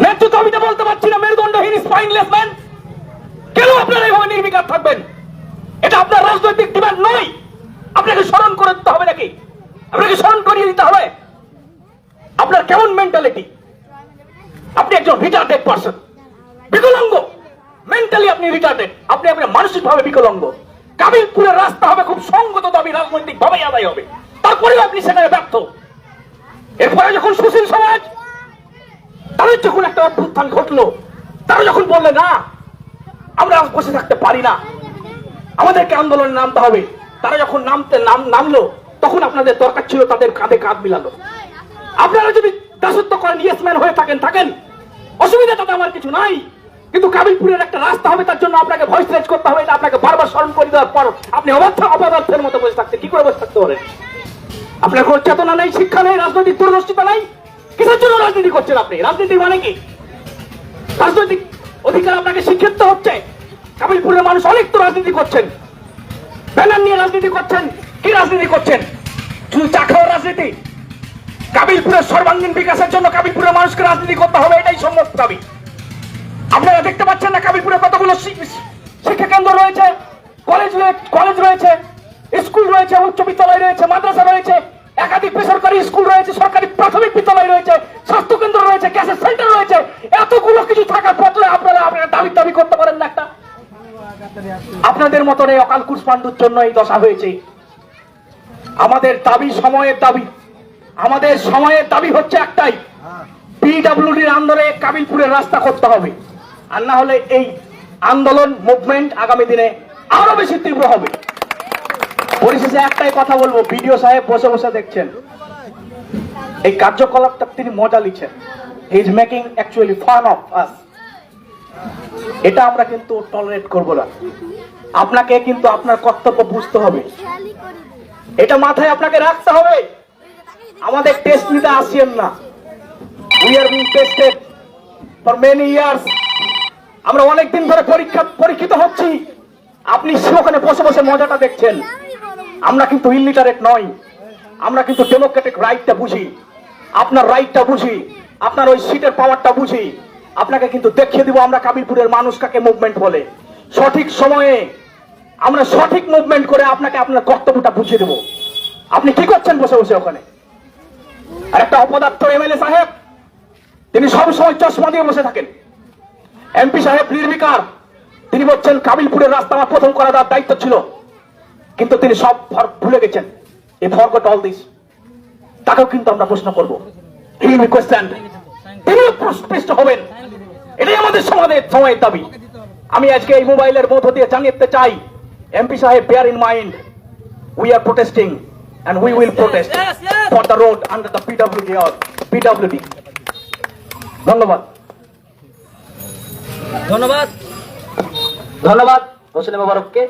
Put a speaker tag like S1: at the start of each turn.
S1: নেতৃত্ব আমি বলতে পারছি না, মেরুদণ্ডহীন স্পাইনলেস ম্যান। কেন আপনারা এইভাবে নির্বিকার থাকবেন? এটা আপনার রাজনৈতিক ডিমান্ড নয়। আপনাকে স্মরণ করে দিতে হবে নাকি? আপনাকে স্মরণ করিয়ে দিতে হবে? আপনার কেমন মেন্টালিটি? আপনি একজন রিটার্ডেড পারসন, বিকলাঙ্গ। মেন্টালি আপনি রিটার্ডেড, আপনি আপনার মানসিক ভাবে বিকলাঙ্গ। কাবিলপুরের রাস্তা হবে খুব সঙ্গত দাবি, রাজনৈতিক ভাবে আদায় হবে, তারপরেও আপনি সেখানে ব্যর্থ। এরপরে যখন সুশীল সমাজ, তাদের যখন একটা অভ্যুত্থান ঘটলো, তারা যখন বললে না আমরা বসে থাকতে পারি না, আমাদেরকে আন্দোলনে নামতে হবে, তারা যখন নামলো, তখন আপনাদের দরকার ছিল তাদের কাঁধে কাঁধ মিলালো। আপনারা যদি দাসত্ব করেন, ইয়েসম্যান হয়ে থাকেন, অসুবিধা তাতে আমার কিছু নাই। কিন্তু কাবিলপুরের একটা রাস্তা হবে, তার জন্য আপনাকে ভয়েস রেজ করতে হবে। এটা আপনাকে বারবার স্মরণ করে দেওয়ার পর আপনি অপদার্থের মতো বসে থাকতে, কি করে বসে থাকতে পারেন? আপনার কোনো চেতনা নেই, শিক্ষা নেই, রাজনৈতিক দূরদর্শিতা নাই। কিসের জন্য রাজনীতি করছেন আপনি? রাজনীতি মানে কি? রাজনৈতিক অধিকার আপনাকে শিক্ষিত হচ্ছে। কাবিলপুরের মানুষ অনেক তো রাজনীতি করছেন, ব্যানার নিয়ে রাজনীতি করছেন। কি রাজনীতি করছেন? শুধু চা খাওয়ার রাজনীতি? কাবিলপুরের সর্বাঙ্গীন বিকাশের জন্য কাবিলপুরের মানুষকে রাজনীতি করতে হবে, এটাই সম্মত দাবি। আপনারা দেখতে পাচ্ছেন না কাবিলপুরে কতগুলো শিক্ষা কেন্দ্র রয়েছে, কলেজ রয়েছে, স্কুল রয়েছে, উচ্চ বিদ্যালয় রয়েছে, মাদ্রাসা রয়েছে, একাধিক বেসরকারি স্কুল রয়েছে, সরকারি প্রাথমিক বিদ্যালয় রয়েছে, স্বাস্থ্য কেন্দ্র রয়েছে, গ্যাসের সেন্টার রয়েছে। এতগুলো কিছু থাকার পথে আপনারা দাবি করতে পারেন না একটা? আপনাদের মতন এই অকাল কুষ্মাণ্ডুর জন্য এই দশা হয়েছে। আমাদের দাবি সময়ের দাবি, আমাদের সময়ের দাবি হচ্ছে একটাই, পিডব্লিউডির আন্দোলনে কাবিলপুরের রাস্তা করতে হবে। আর না হলে এই আন্দোলন মুভমেন্ট আগামী দিনে আরো বেশি তীব্র হবে। পরিশেষে একটাই কথা বলবো, বিডিও সাহেব বসে বসে দেখছেন এই কার্যকলাপটা, তিনি মজা লিখছেন। He is making actually fun of us. এটা আমরা কিন্তু টলারেট করব না। আপনাকে কিন্তু আপনার কর্তব্য বুঝতে হবে, এটা মাথায় আপনাকে রাখতে হবে। আমাদের টেস্ট নিতে আসছেন না। We are being tested for many years. আমরা অনেকদিন ধরে পরীক্ষিত হচ্ছি। আপনি সেখানে বসে বসে মজাটা দেখছেন। আমরা কিন্তু ইলিটারেট নই, আমরা কিন্তু ডেমোক্রেটিক রাইটটা বুঝি, আপনার রাইটটা বুঝি, আপনার ওই সিটের পাওয়ারটা বুঝি। আপনাকে কিন্তু দেখিয়ে দিব আমরা কাবিলপুরের মানুষ কাকে মুভমেন্ট বলে। সঠিক সময়ে আমরা সঠিক মুভমেন্ট করে আপনাকে আপনার কর্তব্যটা বুঝিয়ে দেব। আপনি কি করছেন বসে বসে ওখানে? আর একটা অপদার্থ এমএলএ সাহেব, তিনি সবসময় চশমা দিয়ে বসে থাকেন। এমপি সাহেব নির্বিকার, তিনি বলছেন কাবিলপুরের রাস্তা আমার প্রথম করে দেওয়ার দায়িত্ব ছিল, কিন্তু তিনি সব ভুলে গেছেন। এই ফরগট অল দিস। তাকেও কিন্তু আমরা প্রশ্ন করবো, তিনি প্রশ্ন হবেন। এটাই আমাদের সময়ের দাবি। আমি আজকে এই মোবাইলের মধ্য দিয়ে জানিয়ে চাই, এমপি সাহেব, bear in mind, we are protesting and we will protest for the road under the PWD. ধন্যবাদ ধন্যবাদ হোসেন মোবারককে।